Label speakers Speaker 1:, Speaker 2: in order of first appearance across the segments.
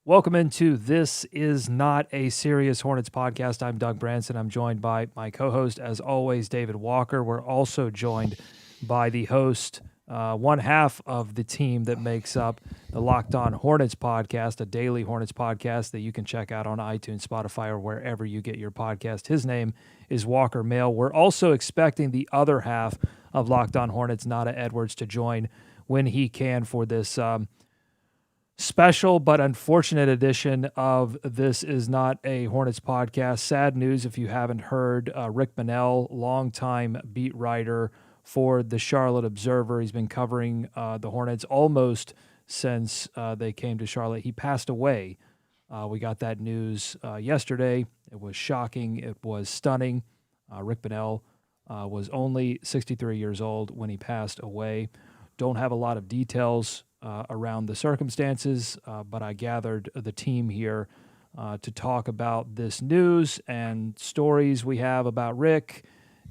Speaker 1: Welcome into This Is Not a Serious Hornets podcast. I'm Doug Branson. I'm joined by my co-host, as always, David Walker. We're also joined by the host, one half of the team that makes up the Locked On Hornets podcast, a daily Hornets podcast that you can check out on iTunes, Spotify, or wherever you get your podcast. His name is Walker Mail. We're also expecting the other half of Locked On Hornets, Nada Edwards, to join when he can for this special but unfortunate edition of This Is Not a Hornets podcast. Sad news if you haven't heard. Rick Bonnell, longtime beat writer for the Charlotte Observer. He's been covering the Hornets almost since they came to Charlotte. He passed away. We got that news yesterday. It was shocking. It was stunning. Rick Bonnell was only 63 years old when he passed away. Don't have a lot of details around the circumstances, but I gathered the team here to talk about this news and stories we have about Rick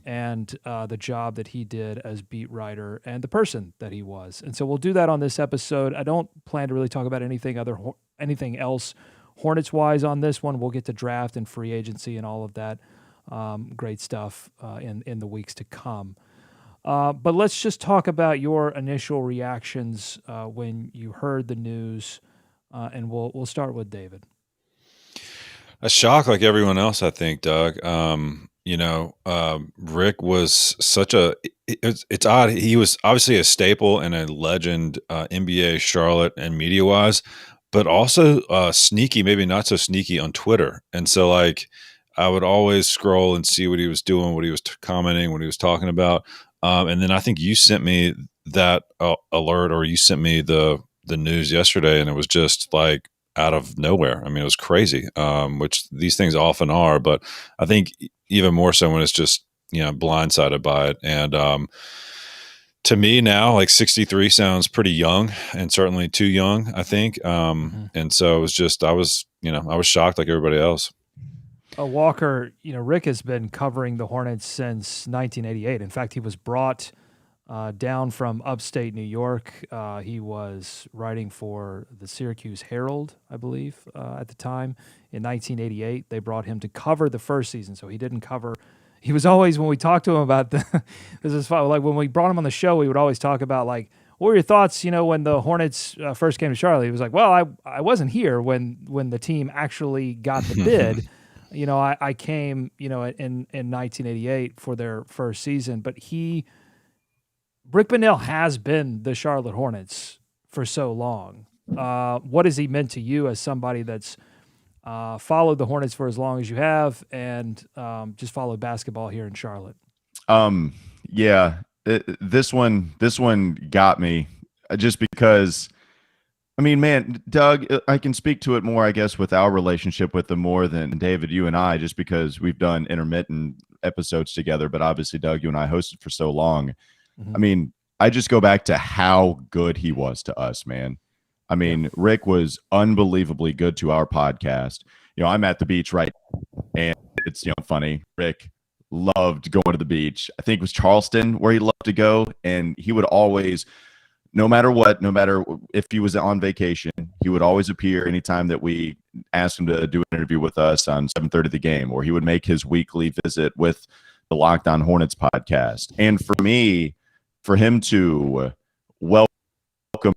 Speaker 1: and the job that he did as beat writer and the person that he was. And so we'll do that on this episode. I don't plan to really talk about anything else Hornets-wise on this one. We'll get to draft and free agency and all of that great stuff in the weeks to come. But let's just talk about your initial reactions when you heard the news, and we'll start with David.
Speaker 2: A shock, like everyone else, I think, Doug. Rick was it's odd. He was obviously a staple and a legend, NBA, Charlotte, and media-wise, but also sneaky, maybe not so sneaky on Twitter. And so, I would always scroll and see what he was doing, what he was commenting, what he was talking about. And then I think you sent me that alert, or you sent me the news yesterday, and it was just like out of nowhere. I mean, it was crazy, which these things often are, but I think even more so when it's just, blindsided by it. And to me now, 63 sounds pretty young, and certainly too young, I think. And so it was just, I was shocked like everybody else.
Speaker 1: Walker, Rick has been covering the Hornets since 1988. In fact, he was brought down from upstate New York. He was writing for the Syracuse Herald, I believe, at the time. In 1988, they brought him to cover the first season, so he didn't cover. He was always, when we talked to him about this is fun, when we brought him on the show, we would always talk about what were your thoughts, when the Hornets first came to Charlotte? He was like, well, I wasn't here when the team actually got the bid. I came, in 1988 for their first season, but Rick Bonnell has been the Charlotte Hornets for so long. What has he meant to you as somebody that's followed the Hornets for as long as you have and just followed basketball here in Charlotte?
Speaker 3: This one got me just because. I mean, man, Doug, I can speak to it more, I guess, with our relationship with them more than David, you and I, just because we've done intermittent episodes together. But obviously, Doug, you and I hosted for so long. Mm-hmm. I mean, I just go back to how good he was to us, man. I mean, Rick was unbelievably good to our podcast. I'm at the beach right now, and it's, funny. Rick loved going to the beach. I think it was Charleston where he loved to go, and he would always – no matter if he was on vacation, he would always appear anytime that we asked him to do an interview with us on 7:30 The Game, or he would make his weekly visit with the Locked On Hornets podcast. And for him to welcome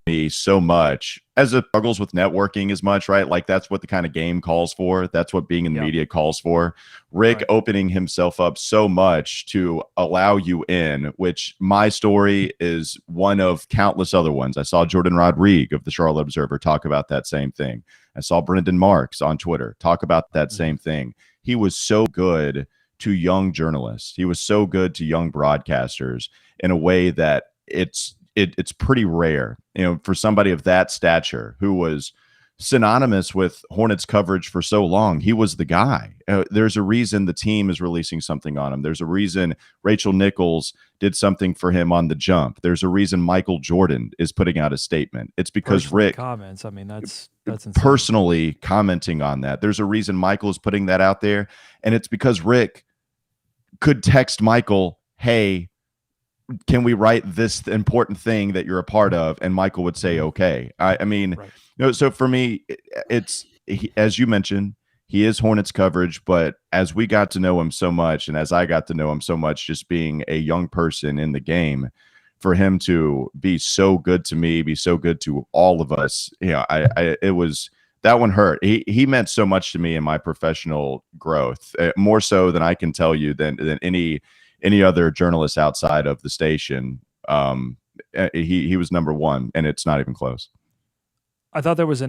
Speaker 3: me so much, as it struggles with networking as much, right? That's what the kind of game calls for. That's what being in the media calls for. Rick opening himself up so much to allow you in, which my story is one of countless other ones. I saw Jordan Rodrigue of the Charlotte Observer talk about that same thing. I saw Brendan Marks on Twitter talk about that same thing. He was so good to young journalists. He was so good to young broadcasters in a way that it's pretty rare, for somebody of that stature who was synonymous with Hornets coverage for so long. He was the guy. There's a reason the team is releasing something on him. There's a reason Rachel Nichols did something for him on The Jump. There's a reason Michael Jordan is putting out a statement. It's because Rick
Speaker 1: comments. I mean, that's insane.
Speaker 3: Personally commenting on that. There's a reason Michael is putting that out there, and it's because Rick could text Michael, "Hey, can we write this important thing that you're a part of? And Michael would say, okay. I mean,
Speaker 1: Right.
Speaker 3: so for me, as you mentioned, he is Hornets coverage, but as we got to know him so much, and as I got to know him so much, just being a young person in the game, for him to be so good to me, be so good to all of us, it was, that one hurt. He meant so much to me in my professional growth, more so than I can tell you than any other journalist outside of the station. He was number one, and it's not even close.
Speaker 1: I thought there was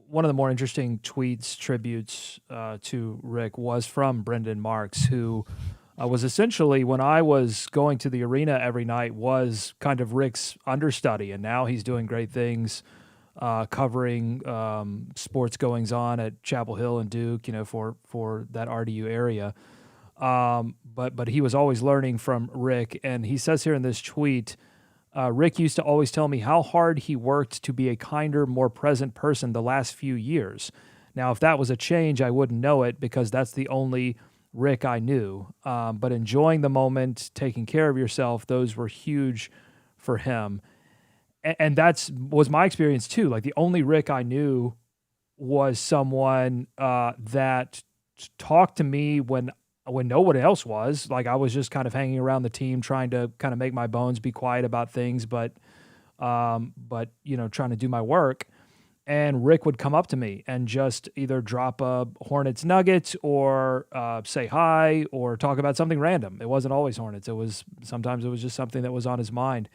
Speaker 1: one of the more interesting tweets, tributes to Rick was from Brendan Marks, who was essentially, when I was going to the arena every night, was kind of Rick's understudy. And now he's doing great things covering sports goings on at Chapel Hill and Duke, for that RDU area. But he was always learning from Rick. And he says here in this tweet, Rick used to always tell me how hard he worked to be a kinder, more present person the last few years. Now, if that was a change, I wouldn't know it because that's the only Rick I knew. But enjoying the moment, taking care of yourself, those were huge for him. And that was my experience too. Like, the only Rick I knew was someone that talked to me when no one else was. Like, I was just kind of hanging around the team, trying to kind of make my bones, be quiet about things, but trying to do my work. And Rick would come up to me and just either drop a Hornets nugget or say hi or talk about something random. It wasn't always Hornets. Sometimes it was just something that was on his mind.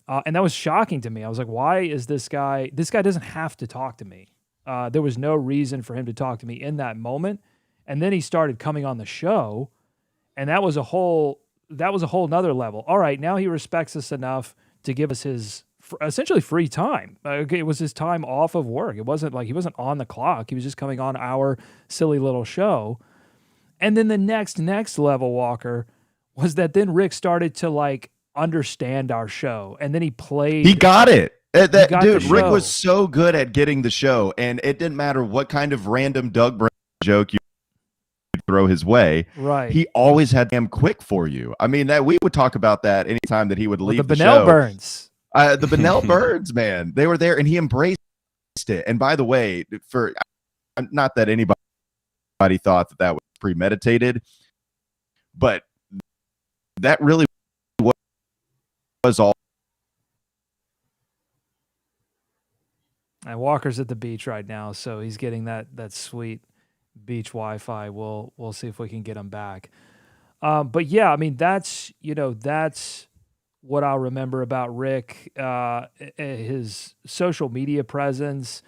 Speaker 1: And that was shocking to me. I was like, why is this guy doesn't have to talk to me. There was no reason for him to talk to me in that moment. And then he started coming on the show, and that was a whole nother level. All right, now he respects us enough to give us his essentially free time. It was his time off of work. It wasn't like he wasn't on the clock. He was just coming on our silly little show. And then the next level, Walker, was that then Rick started to like understand our show, and then he played.
Speaker 3: He got it.
Speaker 1: Dude,
Speaker 3: Rick was so good at getting the show, and it didn't matter what kind of random Doug Brown joke you throw his way.
Speaker 1: Right.
Speaker 3: He always had damn quick for you. I mean, that we would talk about that anytime that he would leave
Speaker 1: the
Speaker 3: show.
Speaker 1: Bonnell Burns.
Speaker 3: The Bonnell Burns, man. They were there, and he embraced it. And by the way, for not that anybody thought that was premeditated, but that really was all.
Speaker 1: And Walker's at the beach right now, so he's getting that sweet beach Wi-Fi. We'll see if we can get him back. But yeah, I mean, that's what I'll remember about Rick, his social media presence.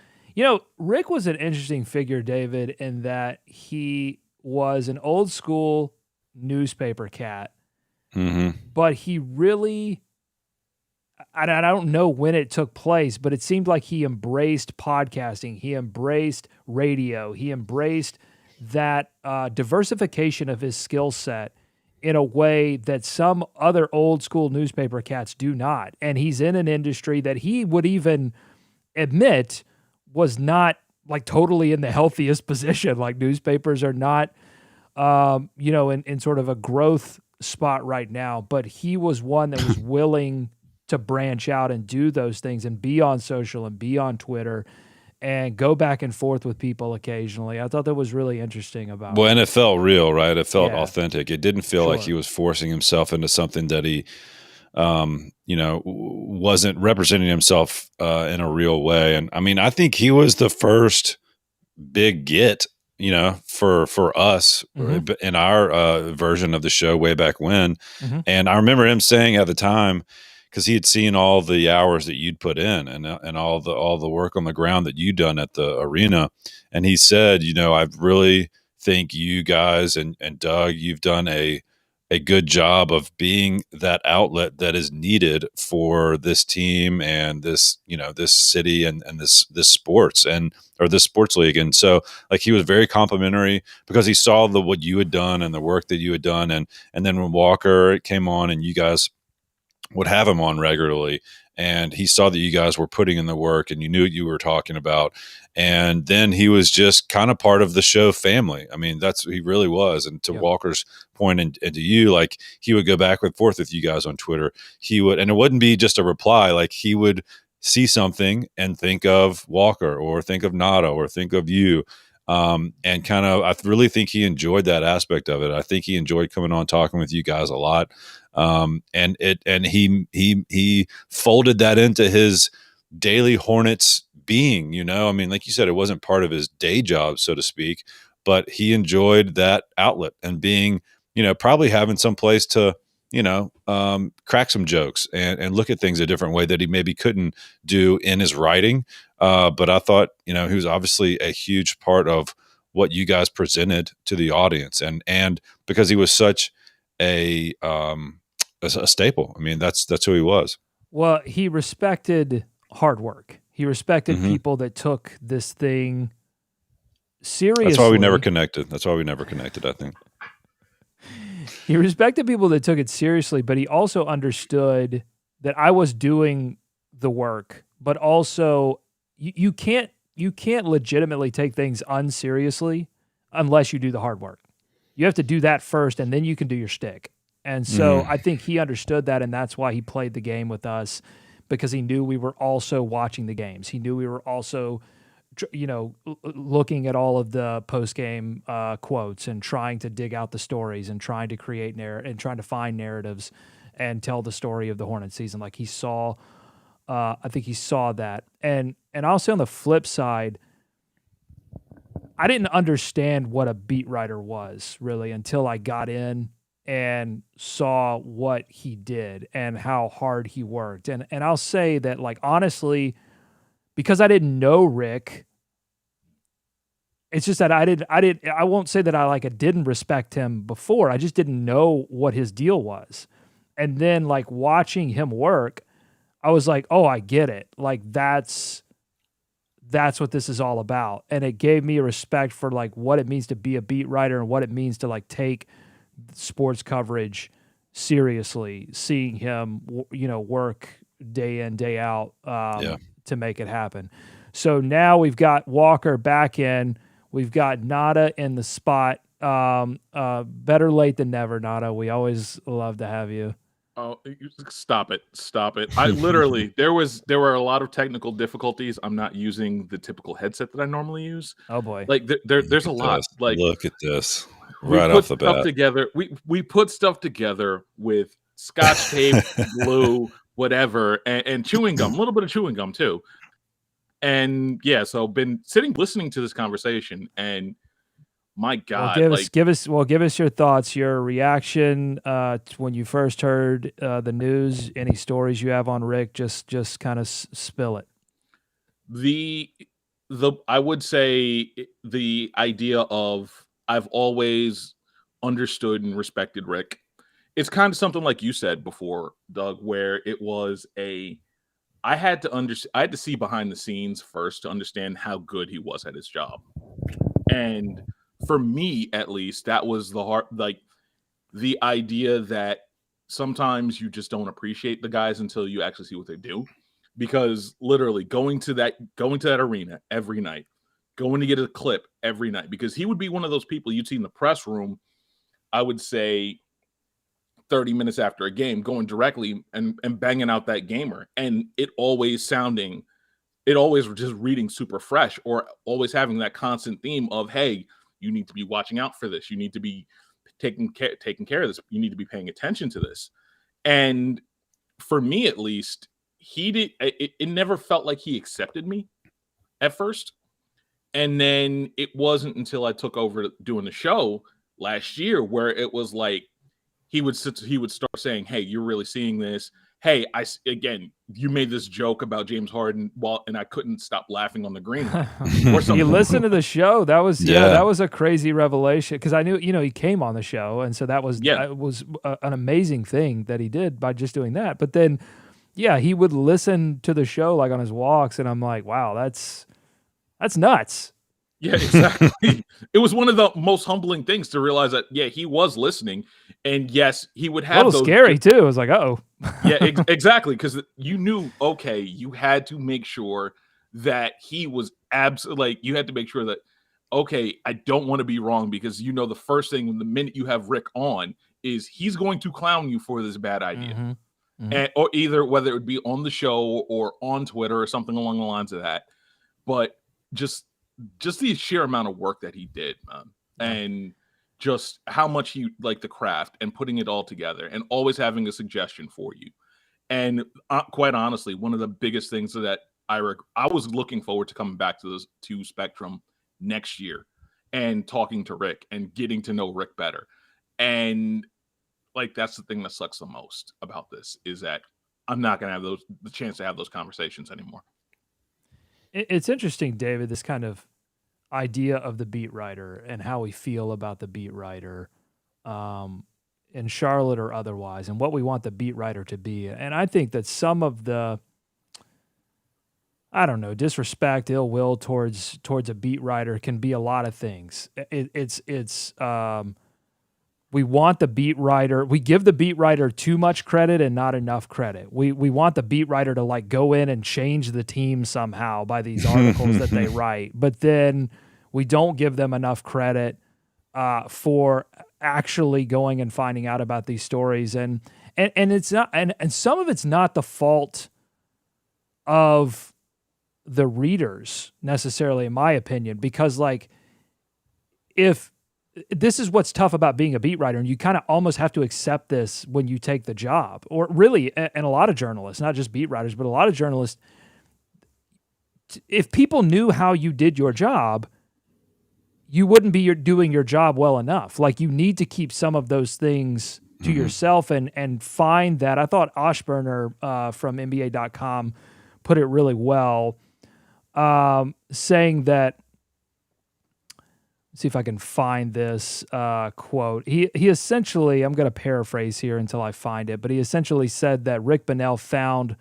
Speaker 1: Rick was an interesting figure, David, in that he was an old school newspaper cat, but he really, I don't know when it took place, but it seemed like he embraced podcasting. He embraced radio. He embraced that diversification of his skill set in a way that some other old school newspaper cats do not. And he's in an industry that he would even admit was not like totally in the healthiest position. Like, newspapers are not, in sort of a growth spot right now, but he was one that was willing to branch out and do those things and be on social and be on Twitter and go back and forth with people occasionally. I thought that was really interesting about
Speaker 2: and it felt real, right? It felt authentic. It didn't feel like he was forcing himself into something that he, wasn't representing himself in a real way. And I mean, I think he was the first big get, for us in our version of the show way back when. And I remember him saying at the time, because he had seen all the hours that you'd put in and all the work on the ground that you'd done at the arena. And he said, I really think you guys and Doug, you've done a good job of being that outlet that is needed for this team and this, this city and this sports or this sports league. And so, like, he was very complimentary because he saw what you had done and the work that you had done. And then when Walker came on and you guys would have him on regularly, and he saw that you guys were putting in the work and you knew what you were talking about. And then he was just kind of part of the show family. I mean, that's he really was. And to Walker's point, and to you, like he would go back and forth with you guys on Twitter. He would, and it wouldn't be just a reply. Like he would see something and think of Walker or think of Nada or think of you. And kind of, I really think he enjoyed that aspect of it. I think he enjoyed coming on talking with you guys a lot. And he folded that into his daily Hornets being, I mean, like you said, it wasn't part of his day job, so to speak, but he enjoyed that outlet and being, probably having some place to, crack some jokes and look at things a different way that he maybe couldn't do in his writing. But I thought, he was obviously a huge part of what you guys presented to the audience, and because he was such a staple. I mean, that's who he was.
Speaker 1: Well, he respected hard work. He respected people that took this thing seriously.
Speaker 2: That's why we never connected. I think.
Speaker 1: He respected people that took it seriously, but he also understood that I was doing the work, but also you can't legitimately take things unseriously unless you do the hard work. You have to do that first, and then you can do your shtick. And so I think he understood that, and that's why he played the game with us, because he knew we were also watching the games. He knew we were also, looking at all of the post-game quotes and trying to dig out the stories and trying to create and trying to find narratives and tell the story of the Hornets season. Like he saw, I think he saw that. And I'll say on the flip side, I didn't understand what a beat writer was really until I got in and saw what he did and how hard he worked. And I'll say that, like, honestly, because I didn't know Rick, it's just that I won't say that I didn't respect him before. I just didn't know what his deal was. And then like watching him work, I was like, oh, I get it. Like that's what this is all about. And it gave me a respect for like what it means to be a beat writer and what it means to like take sports coverage seriously, seeing him, work day in, day out to make it happen. So now we've got Walker back in. We've got Nada in the spot. Better late than never, Nada. We always love to have you.
Speaker 4: Oh, stop it. I literally, there were a lot of technical difficulties. I'm not using the typical headset that I normally use.
Speaker 1: Oh boy.
Speaker 4: Like there's a lot. Like,
Speaker 2: look at this. Right off the bat.
Speaker 4: Together. We put stuff together with Scotch tape, glue, whatever, and chewing gum, a little bit of chewing gum too. And yeah, so been listening to this conversation, and my God,
Speaker 1: give us your thoughts, your reaction when you first heard the news. Any stories you have on Rick? Just kind of spill it.
Speaker 4: I would say the idea of I've always understood and respected Rick. It's kind of something like you said before, Doug, where it was I had to see behind the scenes first to understand how good he was at his job. And for me, at least, that was the idea that sometimes you just don't appreciate the guys until you actually see what they do. Because literally going to that arena every night, going to get a clip every night, because he would be one of those people you'd see in the press room, I would say 30 minutes after a game, going directly and banging out that gamer. And it always just reading super fresh, or always having that constant theme of, hey, you need to be watching out for this. You need to be taking care of this. You need to be paying attention to this. And for me, at least, it never felt like he accepted me at first. And then it wasn't until I took over doing the show last year where it was like he would start saying, hey, you're really seeing this. Hey, you made this joke about James Harden, and I couldn't stop laughing on the green.
Speaker 1: You listened to the show. That was that was a crazy revelation, because I knew he came on the show, and so that was an amazing thing that he did by just doing that. But then, he would listen to the show like on his walks, and I'm like, wow, that's nuts.
Speaker 4: Yeah, exactly. It was one of the most humbling things to realize that, he was listening. And yes, he would have
Speaker 1: a little scary too. It was like, uh-oh.
Speaker 4: Yeah, exactly. Because you knew, okay, you had to make sure that he was absolutely like, you had to make sure that, okay, I don't want to be wrong, because the first thing the minute you have Rick on is he's going to clown you for this bad idea.
Speaker 1: Mm-hmm. Mm-hmm.
Speaker 4: And, or either whether it would be on the show or on Twitter or something along the lines of that. But just the sheer amount of work that he did, man.
Speaker 1: Yeah.
Speaker 4: And just how much he liked the craft and putting it all together and always having a suggestion for you. And quite honestly, one of the biggest things that I was looking forward to coming back to Spectrum next year and talking to Rick and getting to know Rick better. And like, that's the thing that sucks the most about this, is that I'm not going to have the chance to have those conversations anymore.
Speaker 1: It's interesting, David, this kind of idea of the beat writer and how we feel about the beat writer in Charlotte or otherwise, and what we want the beat writer to be. And I think that some of the, I don't know, disrespect, ill will towards a beat writer can be a lot of things. We want the beat writer, we give the beat writer too much credit and not enough credit. We want the beat writer to like go in and change the team somehow by these articles that they write, but then we don't give them enough credit for actually going and finding out about these stories. And it's not, and some of it's not the fault of the readers necessarily, in my opinion, because like, if this is what's tough about being a beat writer, and you kind of almost have to accept this when you take the job, or really, and a lot of journalists, not just beat writers, but a lot of journalists, if people knew how you did your job, you wouldn't be doing your job well enough. Like, you need to keep some of those things to yourself and find that. I thought Oshburner from NBA.com put it really well, saying that, see if I can find this quote. He essentially, I'm going to paraphrase here until I find it, but he essentially said that Rick Bonnell found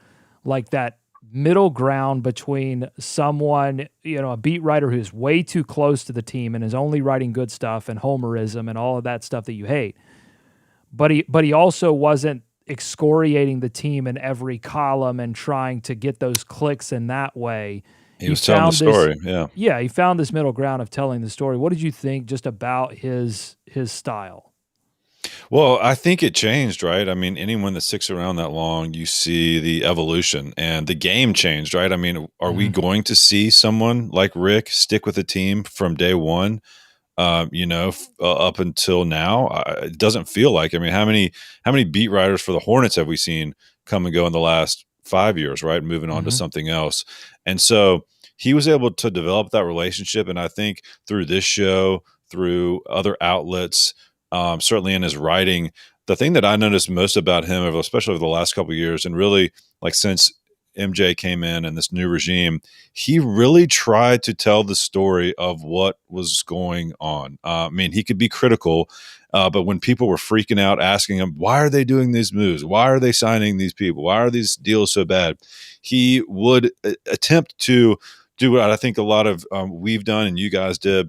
Speaker 1: like that middle ground between someone, a beat writer who's way too close to the team and is only writing good stuff and homerism and all of that stuff that you hate. But he also wasn't excoriating the team in every column and trying to get those clicks in that way.
Speaker 2: He was telling the story, yeah.
Speaker 1: Yeah, he found this middle ground of telling the story. What did you think just about his style?
Speaker 2: Well, I think it changed, right? I mean, anyone that sticks around that long, you see the evolution, and the game changed, right? I mean, are we going to see someone like Rick stick with the team from day one, up until now? It doesn't feel like. I mean, how many beat writers for the Hornets have we seen come and go in the last 5 years, right? Moving on to something else. And so he was able to develop that relationship. And I think through this show, through other outlets, certainly in his writing, the thing that I noticed most about him, especially over the last couple of years, and really like since MJ came in and this new regime, he really tried to tell the story of what was going on. I mean, he could be critical, but when people were freaking out, asking him, why are they doing these moves? Why are they signing these people? Why are these deals so bad? He would attempt to do what I think a lot of we've done and you guys did,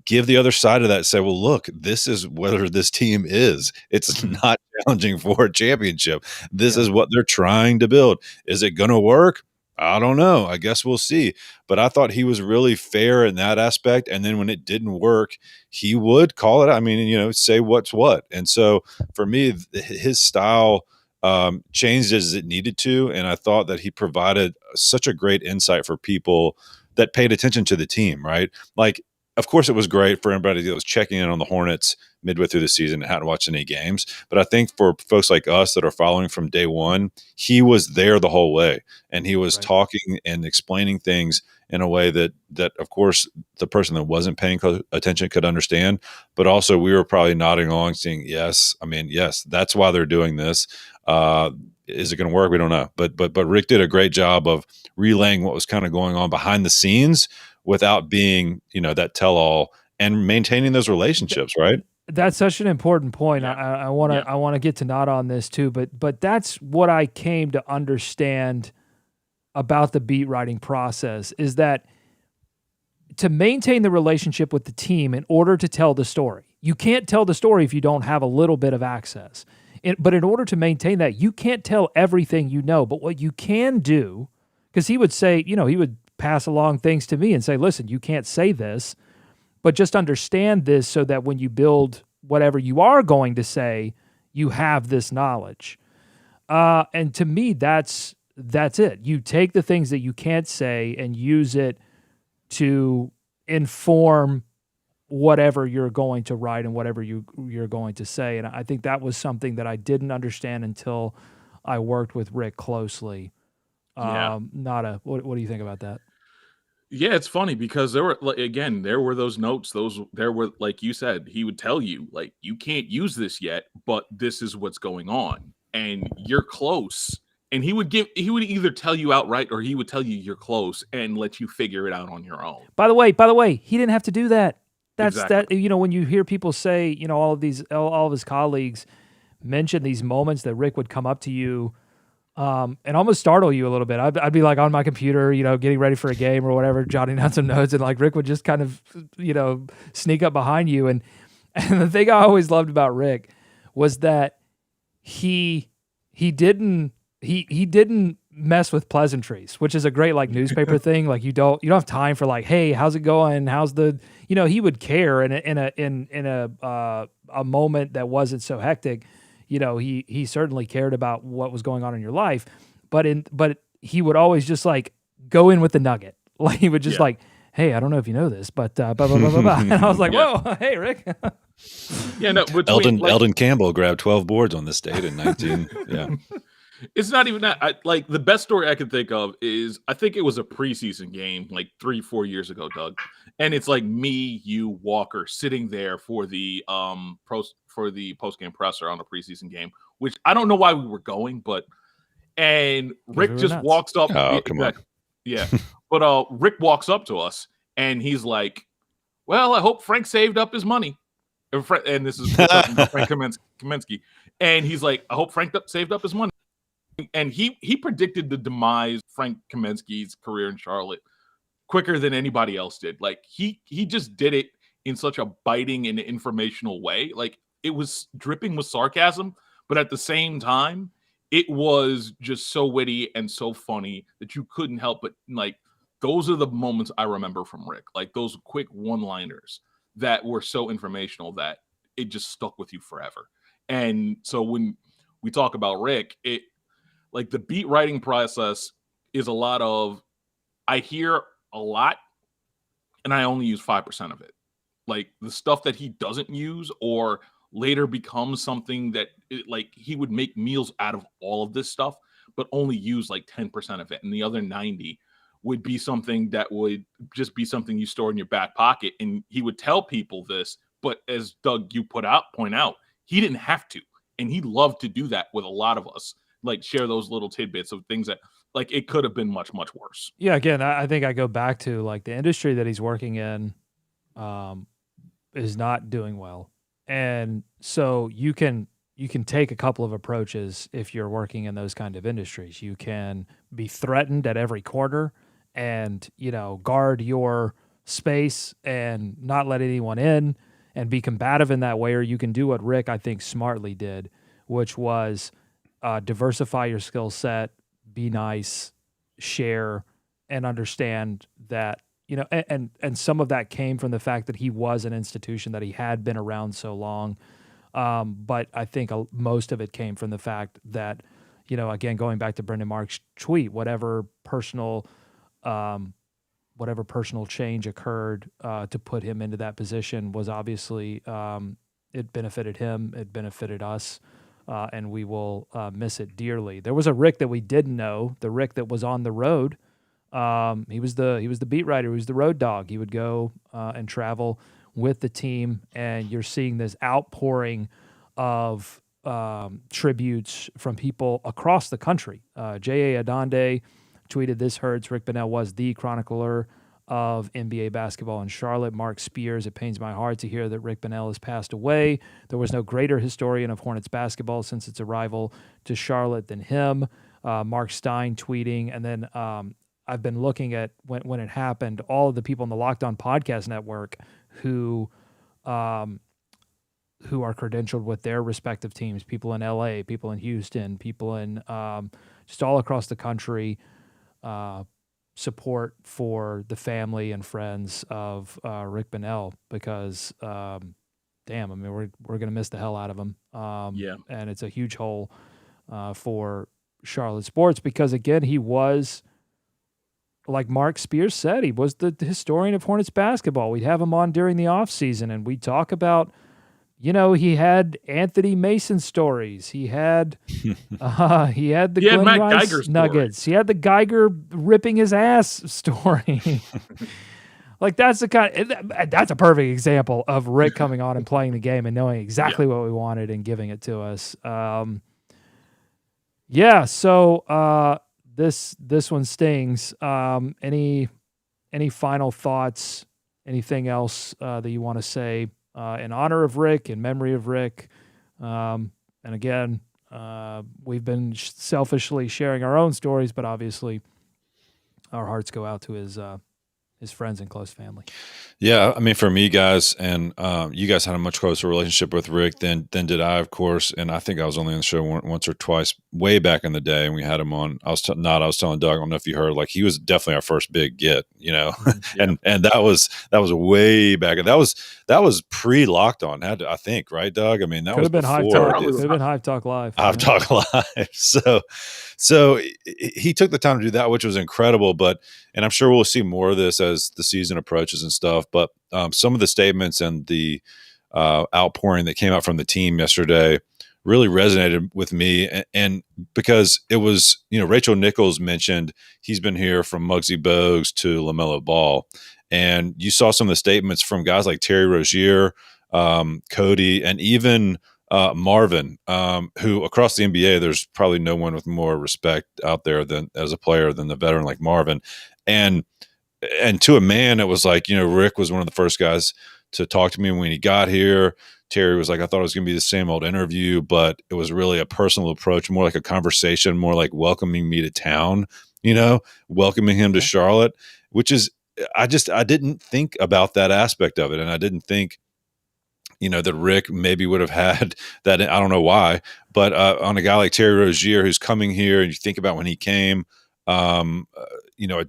Speaker 2: give the other side of that, say, well, look, this is whether this team is. It's not challenging for a championship. This is what they're trying to build. Is it going to work? I don't know. I guess we'll see. But I thought he was really fair in that aspect. And then when it didn't work, he would call it. I mean, say what's what. And so for me, his style changed as it needed to. And I thought that he provided such a great insight for people that paid attention to the team, right? Like, of course, it was great for everybody that was checking in on the Hornets midway through the season and hadn't watched any games. But I think for folks like us that are following from day one, he was there the whole way. And he was talking and explaining things in a way that, of course, the person that wasn't paying attention could understand. But also we were probably nodding along saying, yes, that's why they're doing this. Is it going to work? We don't know. But Rick did a great job of relaying what was kind of going on behind the scenes without being, that tell-all, and maintaining those relationships, right?
Speaker 1: That's such an important point.
Speaker 4: Yeah.
Speaker 1: I want to get to Nod on this too, but that's what I came to understand about the beat writing process, is that to maintain the relationship with the team in order to tell the story, you can't tell the story if you don't have a little bit of access. But in order to maintain that, you can't tell everything you know. But what you can do, Because he would say, he would pass along things to me and say, listen, you can't say this, but just understand this so that when you build whatever you are going to say, you have this knowledge. And to me, that's it. You take the things that you can't say and use it to inform whatever you're going to write and whatever you're going to say. And I think that was something that I didn't understand until I worked with Rick closely.
Speaker 4: Yeah.
Speaker 1: What do you think about that?
Speaker 4: Yeah, it's funny because there were those notes. There were, like you said, he would tell you, like, you can't use this yet, but this is what's going on, and you're close. And he would either tell you outright, or he would tell you you're close and let you figure it out on your own.
Speaker 1: By the way, he didn't have to do that. That's
Speaker 4: Exactly.
Speaker 1: that. When you hear people say, all of his colleagues mention these moments that Rick would come up to you and almost startle you a little bit. I'd be like on my computer, getting ready for a game or whatever, jotting down some notes, and like Rick would just kind of, sneak up behind you. And the thing I always loved about Rick was that he didn't mess with pleasantries, which is a great like newspaper thing. Like you don't have time for like, hey, how's it going? How's the, he would care in a moment that wasn't so hectic. He certainly cared about what was going on in your life, but he would always just like go in with the nugget. Like he would just like, hey, I don't know if you know this, but blah, blah, blah, blah, blah. And I was like, whoa, hey, Rick.
Speaker 4: Yeah, no.
Speaker 2: Eldon Campbell grabbed 12 boards on this date in 19. Yeah.
Speaker 4: It's not even that. Like the best story I can think of is I think it was a preseason game like 3-4 years ago, Doug, and it's like me, you, Walker sitting there for the post game presser on the preseason game, which I don't know why we were going, and Rick just walks up.
Speaker 2: Oh, come on.
Speaker 4: Yeah, but Rick walks up to us and he's like, "Well, I hope Frank saved up his money." And this is talking about Frank Kaminsky, and he's like, "I hope Frank saved up his money." And he predicted the demise of Frank Kaminsky's career in Charlotte quicker than anybody else did. Like he just did it in such a biting and informational way. Like it was dripping with sarcasm, but at the same time, it was just so witty and so funny that you couldn't help but like those are the moments I remember from Rick. Like those quick one-liners that were so informational that it just stuck with you forever. And so when we talk about Rick, like the beat writing process is a lot of, I hear a lot and I only use 5% of it. Like the stuff that he doesn't use or later becomes something that like he would make meals out of all of this stuff, but only use like 10% of it. And the other 90 would be something that would just be something you store in your back pocket. And he would tell people this, but as Doug, you point out, he didn't have to. And he loved to do that with a lot of us. Like share those little tidbits of things that like it could have been much, much worse.
Speaker 1: Yeah. Again, I think I go back to like the industry that he's working in is not doing well. And so you can take a couple of approaches if you're working in those kind of industries. You can be threatened at every corner and, guard your space and not let anyone in and be combative in that way. Or you can do what Rick, I think, smartly did, which was diversify your skill set, be nice, share, and understand that, and some of that came from the fact that he was an institution that he had been around so long. But I think most of it came from the fact that, again, going back to Brendan Mark's tweet, whatever personal change occurred to put him into that position was obviously it benefited him, it benefited us. And we will miss it dearly. There was a Rick that we didn't know, the Rick that was on the road. He was the beat writer. He was the road dog. He would go and travel with the team, and you're seeing this outpouring of tributes from people across the country. J.A. Adonde tweeted, "This hurts. Rick Bonnell was the chronicler of NBA basketball in Charlotte." Mark Spears, "It pains my heart to hear that Rick Bonnell has passed away. There was no greater historian of Hornets basketball since its arrival to Charlotte than him." Mark Stein tweeting, and then I've been looking at when it happened, all of the people in the Locked On Podcast Network who are credentialed with their respective teams, people in LA, people in Houston, people in just all across the country, support for the family and friends of Rick Bonnell because, damn, I mean, we're going to miss the hell out of him. And it's a huge hole for Charlotte sports because, again, he was, like Mark Spears said, he was the historian of Hornets basketball. We'd have him on during the offseason, and we'd talk about, he had Anthony Mason stories. He had the Glenn
Speaker 4: Matt
Speaker 1: Rice
Speaker 4: Geiger
Speaker 1: nuggets. Story. He had the Geiger ripping his ass story. Like that's a perfect example of Rick coming on and playing the game and knowing exactly what we wanted and giving it to us. So this one stings. Any final thoughts? Anything else that you want to say in honor of Rick, in memory of Rick? And again, we've been selfishly sharing our own stories, but obviously our hearts go out to his friends and close family.
Speaker 2: Yeah, I mean, for me, guys, and you guys had a much closer relationship with Rick than did I, of course. And I think I was only on the show once or twice, way back in the day, and we had him on. I was telling Doug, I don't know if you heard, like he was definitely our first big get, and that was way back. That was pre Locked On, I think, right, Doug? I mean, that
Speaker 1: could
Speaker 2: was
Speaker 1: have been
Speaker 2: before.
Speaker 1: Could have been Hive Talk Live.
Speaker 2: Hive Talk Live. So he took the time to do that, which was incredible. And I'm sure we'll see more of this as the season approaches and stuff. But some of the statements and the outpouring that came out from the team yesterday really resonated with me. And because it was, Rachel Nichols mentioned he's been here from Muggsy Bogues to LaMelo Ball. And you saw some of the statements from guys like Terry Rozier, Cody, and even Marvin, who across the NBA, there's probably no one with more respect out there as a player than the veteran like Marvin. And to a man, it was like, Rick was one of the first guys to talk to me when he got here. Terry was like, I thought it was going to be the same old interview, but it was really a personal approach, more like a conversation, more like welcoming me to town, welcoming him to Charlotte, which is, I didn't think about that aspect of it. And I didn't think, that Rick maybe would have had that. I don't know why, but on a guy like Terry Rozier, who's coming here, and you think about when he came, a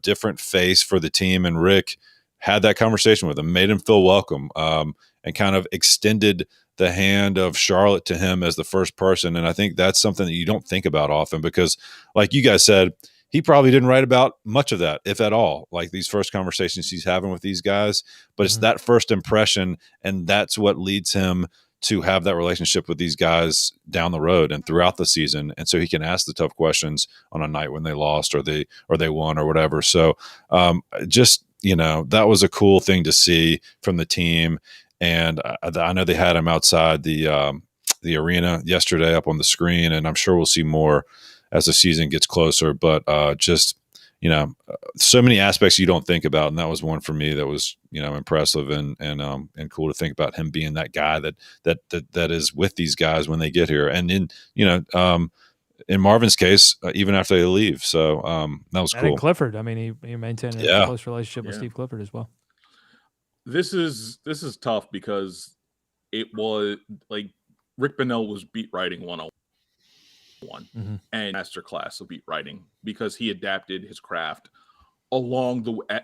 Speaker 2: different face for the team, and Rick had that conversation with him, made him feel welcome, and kind of extended the hand of Charlotte to him as the first person. And I think that's something that you don't think about often because, like you guys said, he probably didn't write about much of that, if at all, like these first conversations he's having with these guys. But it's that first impression, and that's what leads him to have that relationship with these guys down the road and throughout the season. And so he can ask the tough questions on a night when they lost or they won or whatever. So that was a cool thing to see from the team. And I know they had him outside the arena yesterday up on the screen, and I'm sure we'll see more as the season gets closer. But so many aspects you don't think about, and that was one for me that was impressive and cool to think about him being that guy that is with these guys when they get here, and in Marvin's case, even after they leave. So that was cool.
Speaker 1: And Clifford, I mean, he maintained a close relationship with Steve Clifford as well.
Speaker 4: This is tough because it was like Rick Bonnell was beat writing 101 and masterclass of beat writing because he adapted his craft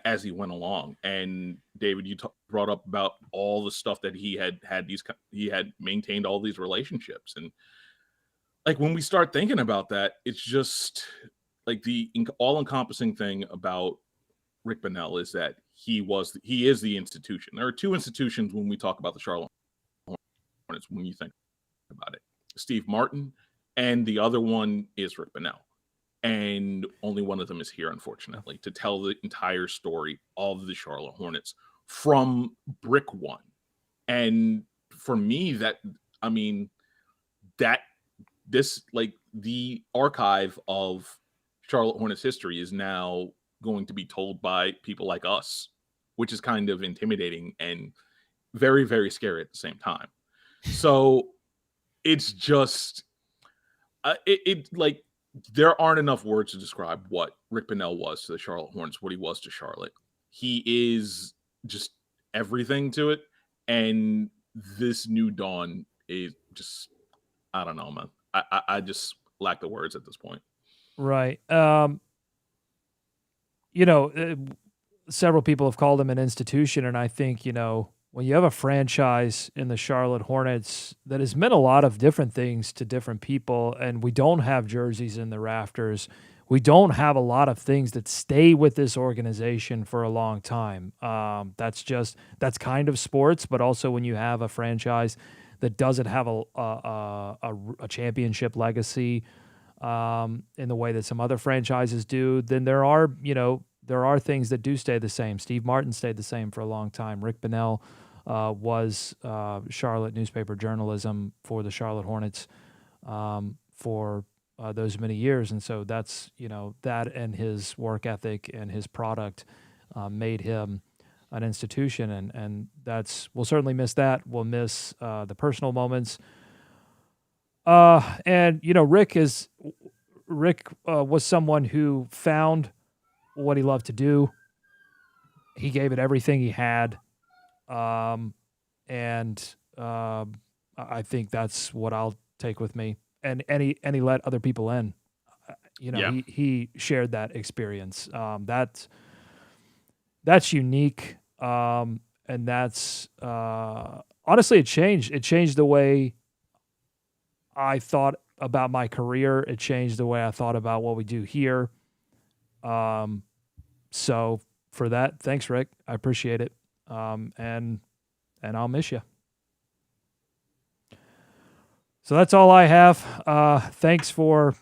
Speaker 4: as he went along. And David, you brought up about all the stuff that he had maintained all these relationships. And like when we start thinking about that, it's just like the all-encompassing thing about Rick Bonnell is that he is the institution. There are two institutions when we talk about the Charlotte Hornets when you think about it. Steve Martin, and the other one is Rick Bonnell. And only one of them is here, unfortunately, to tell the entire story of the Charlotte Hornets from brick one. And for me, the archive of Charlotte Hornets history is now going to be told by people like us, which is kind of intimidating and very, very scary at the same time. So it's just, there aren't enough words to describe what Rick Bonnell was to the Charlotte Hornets, what he was to Charlotte. He is just everything to it. And this new dawn is just, I don't know, man. I just lack the words at this point.
Speaker 1: Right. Several people have called him an institution, and I think, when you have a franchise in the Charlotte Hornets that has meant a lot of different things to different people, and we don't have jerseys in the rafters, we don't have a lot of things that stay with this organization for a long time. That's kind of sports, but also when you have a franchise that doesn't have a championship legacy in the way that some other franchises do, then there are things that do stay the same. Steve Martin stayed the same for a long time. Rick Bonnell was Charlotte newspaper journalism for the Charlotte Hornets for those many years. And so that's, that and his work ethic and his product made him an institution. And we'll certainly miss that. We'll miss the personal moments. And, Rick was someone who found what he loved to do. He gave it everything he had. I think that's what I'll take with me. And he let other people in. He shared that experience. That's unique. And that's honestly, it changed the way I thought about my career. It changed the way I thought about what we do here. So for that, thanks, Rick. I appreciate it. And I'll miss you. So that's all I have. Thanks for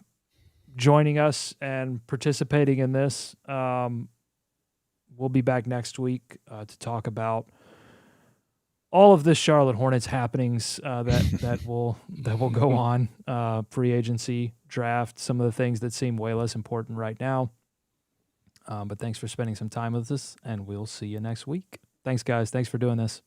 Speaker 1: joining us and participating in this. We'll be back next week to talk about all of this Charlotte Hornets happenings that will go on, free agency, draft, some of the things that seem way less important right now. But thanks for spending some time with us, and we'll see you next week. Thanks, guys. Thanks for doing this.